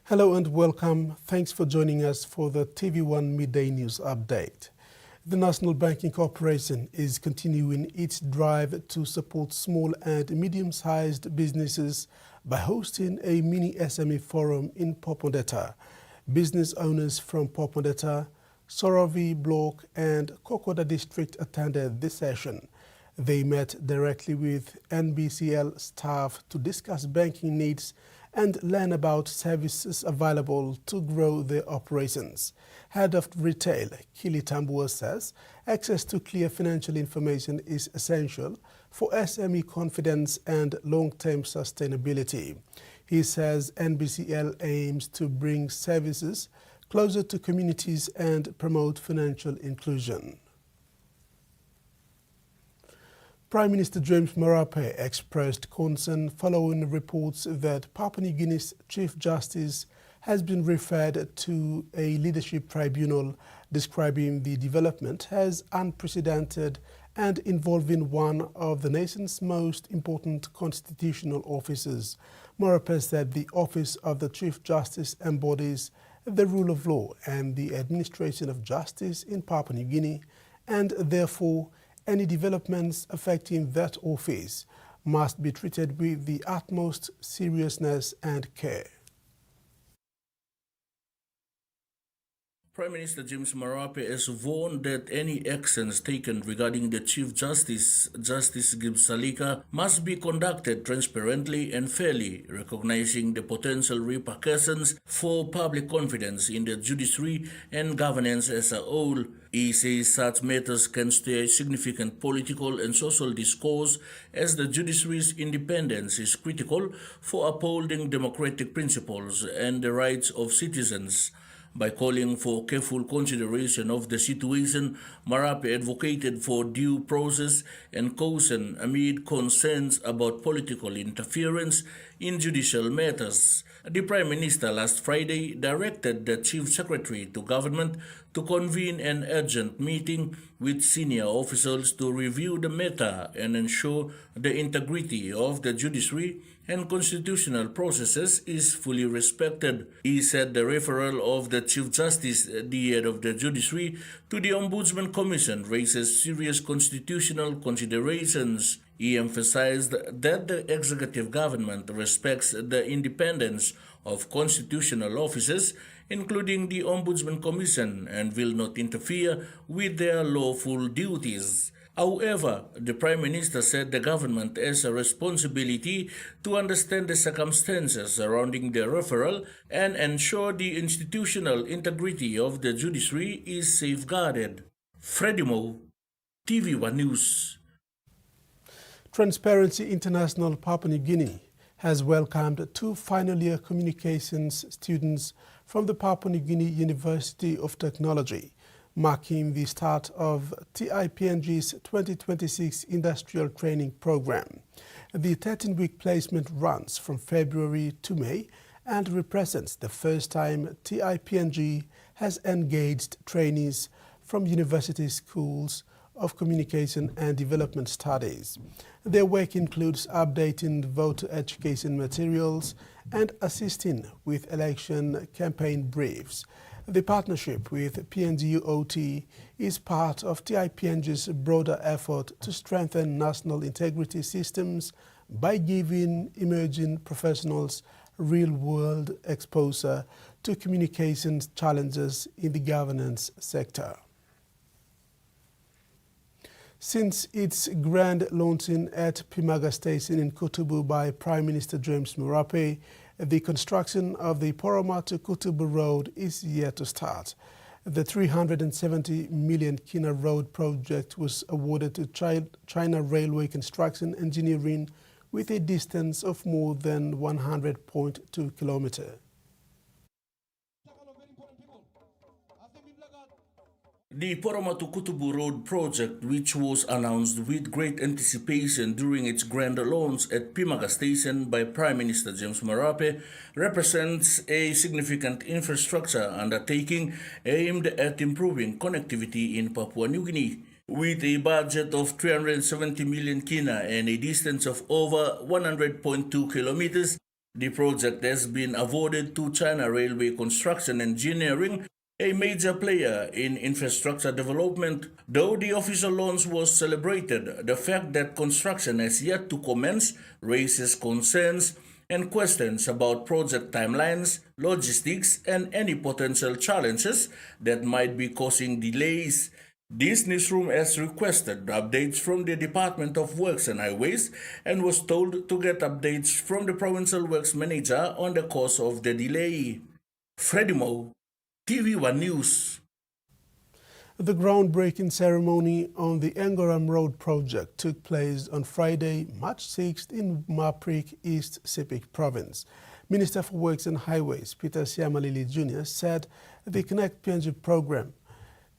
Hello and welcome. Thanks for joining us for the TV1 Midday News Update. The National Banking Corporation is continuing its drive to support small and medium-sized businesses by hosting a mini SME forum in Popondetta. Business owners from Popondetta, Sorovi Block and Kokoda District attended this session. They met directly with NBCL staff to discuss banking needs and learn about services available to grow their operations. Head of Retail, Kili Tambua, says access to clear financial information is essential for SME confidence and long-term sustainability. He says NBCL aims to bring services closer to communities and promote financial inclusion. Prime Minister James Marape expressed concern following reports that Papua New Guinea's Chief Justice has been referred to a leadership tribunal, describing the development as unprecedented and involving one of the nation's most important constitutional offices. Marape said the office of the Chief Justice embodies the rule of law and the administration of justice in Papua New Guinea, and therefore any developments affecting that office must be treated with the utmost seriousness and care. Prime Minister James Marape has warned that any actions taken regarding the Chief Justice, Justice Gibbs Salika, must be conducted transparently and fairly, recognizing the potential repercussions for public confidence in the judiciary and governance as a whole. He says such matters can stir significant political and social discourse, as the judiciary's independence is critical for upholding democratic principles and the rights of citizens. By calling for careful consideration of the situation, Marape advocated for due process and caution amid concerns about political interference in judicial matters. The Prime Minister last Friday directed the Chief Secretary to Government to convene an urgent meeting with senior officials to review the matter and ensure the integrity of the judiciary and constitutional processes is fully respected. He said the referral of the Chief Justice, the head of the judiciary, to the Ombudsman Commission raises serious constitutional considerations. He emphasized that the executive government respects the independence of constitutional offices, including the Ombudsman Commission, and will not interfere with their lawful duties. However, the Prime Minister said the government has a responsibility to understand the circumstances surrounding the referral and ensure the institutional integrity of the judiciary is safeguarded. Freddie Mo, TV1 News. Transparency International Papua New Guinea has welcomed two final-year communications students from the Papua New Guinea University of Technology, marking the start of TIPNG's 2026 Industrial Training Program. The 13-week placement runs from February to May and represents the first time TIPNG has engaged trainees from university schools of Communication and Development Studies. Their work includes updating voter education materials and assisting with election campaign briefs. The partnership with PNGUOT is part of TIPNG's broader effort to strengthen national integrity systems by giving emerging professionals real-world exposure to communications challenges in the governance sector. Since its grand launching at Pimaga Station in Kutubu by Prime Minister James Marape, the construction of the Poroma to Kutubu Road is yet to start. The 370 million Kina Road project was awarded to China Railway Construction Engineering with a distance of more than 100.2 kilometers. The Poroma to Kutubu Road project, which was announced with great anticipation during its grand launch at Pimaga Station by Prime Minister James Marape, represents a significant infrastructure undertaking aimed at improving connectivity in Papua New Guinea. With a budget of 370 million kina and a distance of over 100.2 kilometers, The project has been awarded to China Railway Construction Engineering, a major player in infrastructure development. Though the official launch was celebrated, the fact that construction has yet to commence raises concerns and questions about project timelines, logistics, and any potential challenges that might be causing delays. This newsroom has requested updates from the Department of Works and Highways and was told to get updates from the Provincial Works Manager on the cause of the delay. Freddie Mo, TV1 News. The groundbreaking ceremony on the Engoram Road project took place on Friday, March 6th in Maprik, East Sepik Province. Minister for Works and Highways, Peter Siamalili Jr., said the Connect PNG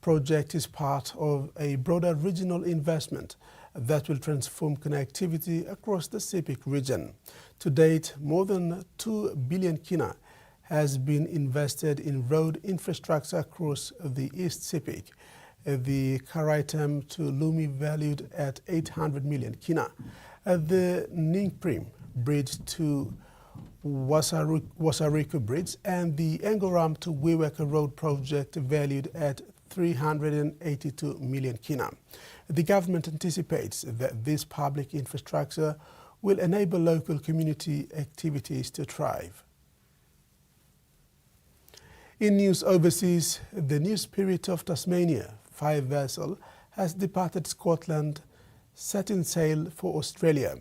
project is part of a broader regional investment that will transform connectivity across the Sepik region. To date, more than 2 billion kina has been invested in road infrastructure across the East Sepik. The Karaitam to Lumi valued at 800 million kina. The Ningprim Bridge to Wasariku Bridge and the Engoram to Weweka Road project valued at 382 million kina. The government anticipates that this public infrastructure will enable local community activities to thrive. In news overseas, the New Spirit of Tasmania 5 vessel has departed Scotland, setting sail for Australia.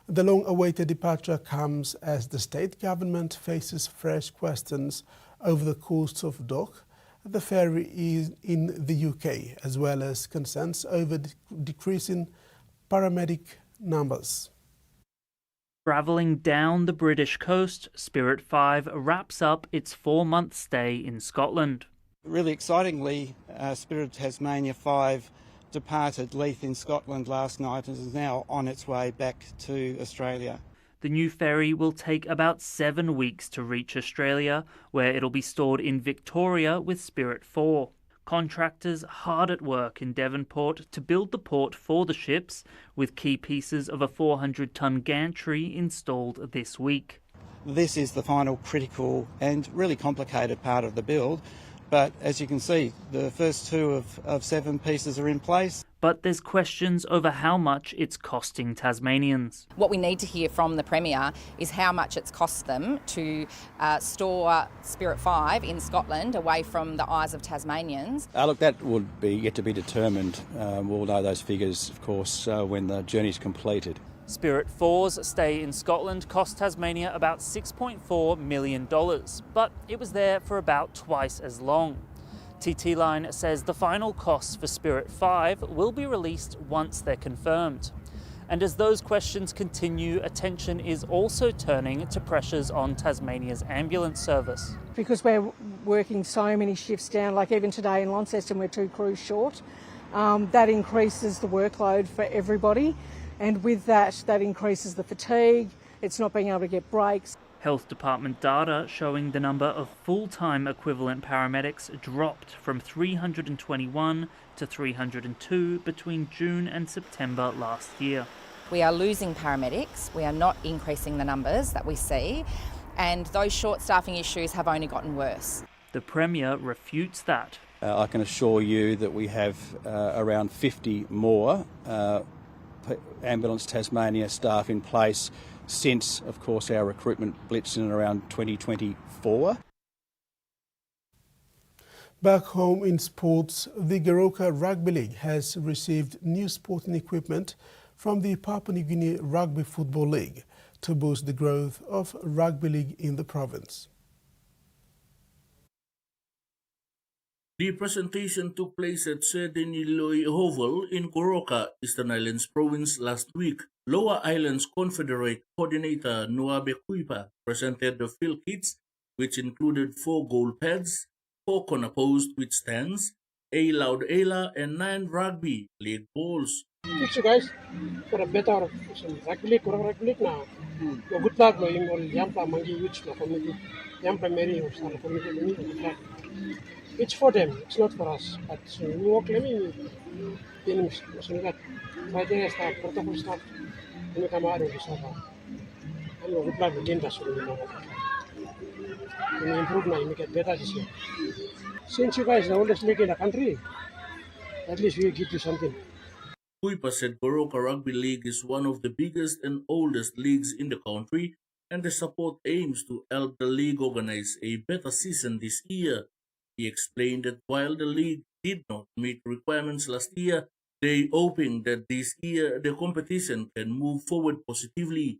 The long-awaited departure comes as the state government faces fresh questions over the cost of dock the ferry is in the UK, as well as concerns over decreasing paramedic numbers. Travelling down the British coast, Spirit 5 wraps up its 4-month stay in Scotland. Really excitingly, Spirit Tasmania 5 departed Leith in Scotland last night and is now on its way back to Australia. The new ferry will take about 7 weeks to reach Australia, where it'll be stored in Victoria with Spirit 4. Contractors hard at work in Devonport to build the port for the ships, with key pieces of a 400-ton gantry installed this week. This is the final critical and really complicated part of the build, but as you can see, the first 2 of 7 pieces are in place. But there's questions over how much it's costing Tasmanians. What we need to hear from the Premier is how much it's cost them to store Spirit 5 in Scotland away from the eyes of Tasmanians. Look, that would be yet to be determined. We'll know those figures, of course, when the journey's completed. Spirit 4's stay in Scotland cost Tasmania about $6.4 million, but it was there for about twice as long. TT Line says the final costs for Spirit 5 will be released once they're confirmed. And as those questions continue, attention is also turning to pressures on Tasmania's ambulance service. Because we're working so many shifts down, like even today in Launceston we're 2 crews short, that increases the workload for everybody, and with that increases the fatigue, it's not being able to get breaks. Health Department data showing the number of full-time equivalent paramedics dropped from 321 to 302 between June and September last year. We are losing paramedics, we are not increasing the numbers that we see, and those short staffing issues have only gotten worse. The Premier refutes that. I can assure you that we have around 50 more Ambulance Tasmania staff in place since, of course, our recruitment blitz in around 2024. Back home in sports, the Goroka Rugby League has received new sporting equipment from the Papua New Guinea Rugby Football League to boost the growth of rugby league in the province. The presentation took place at Sediniloi Oval in Goroka, Eastern Islands Province last week. Lower Islands Confederate Coordinator Nuabe Kuipa presented the field kits, which included 4 goal pads, 4 corner posts with stands, a loud Ela, and 9 rugby league balls. Thanks you guys for a better rugby league now. Good luck in all Yampa Mangi which na community, Yampa Mary or some community. Good luck. It's for them, it's not for us. But we work in so that criteria staff, protocol staff, we come out of the And we good luck again, that's what we improve now, make it better this year. Since you guys are the oldest league in the country, at least we give you something. Kuiper said Goroka Rugby League is one of the biggest and oldest leagues in the country, and the support aims to help the league organize a better season this year. He explained that while the league did not meet requirements last year, they hoping that this year the competition can move forward positively.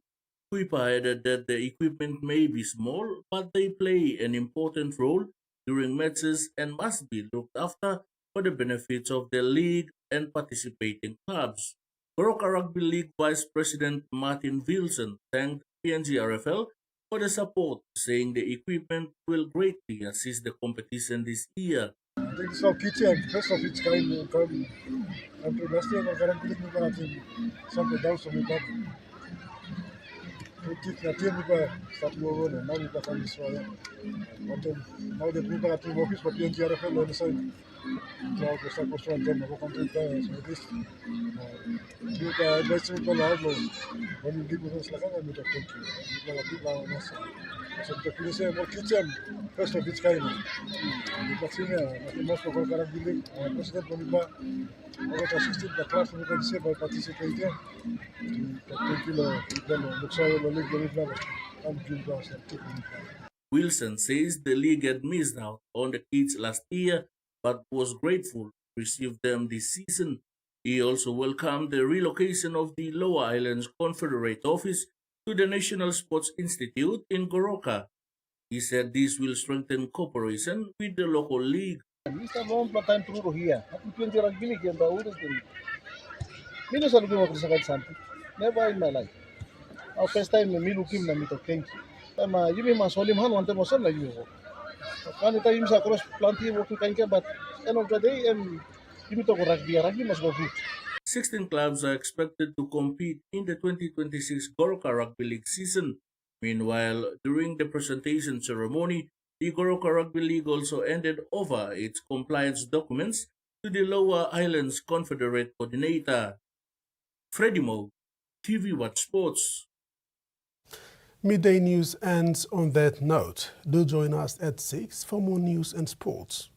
Kuiper added that the equipment may be small, but they play an important role during matches and must be looked after for the benefits of the league and participating clubs. Goroka Rugby League Vice President Martin Wilson thanked PNG-RFL for the support, saying the equipment will greatly assist the competition this year. I think it's our kitchen, first of its kind. And last year, Rugby League natin something down so we got. Na team we start more now we got on this one. But now the people at the office for PNG-RFL on the side. Now we start constructing them. We complete so this. You can advise me for how when you give us like that, we talk to you. We got people on us. So the police more kitchen, first of its kind. We got senior, most of our Rugby League president when we got assisted the class we can say by participating. Wilson says the league had missed out on the kids last year but was grateful to receive them this season. He also welcomed the relocation of the Lower Islands Confederate office to the National Sports Institute in Goroka. He said this will strengthen cooperation with the local league. Mr. Long time through here. Aku PNG Rugby League and the oldest thing. Minus a looking at something. Never in my life. Our first time me looking na me to thank you. You may mas solim han one time was like you. One time you cross plenty working kind but end of the day you to rugby must go good. 16 clubs are expected to compete in the 2026 Goroka Rugby League season. Meanwhile, during the presentation ceremony, the Goroka Rugby League also handed over its compliance documents to the Lower Islands Confederate Coordinator. Freddie Mo, TVWAN Sports. Midday News ends on that note. Do join us at 6 for more news and sports.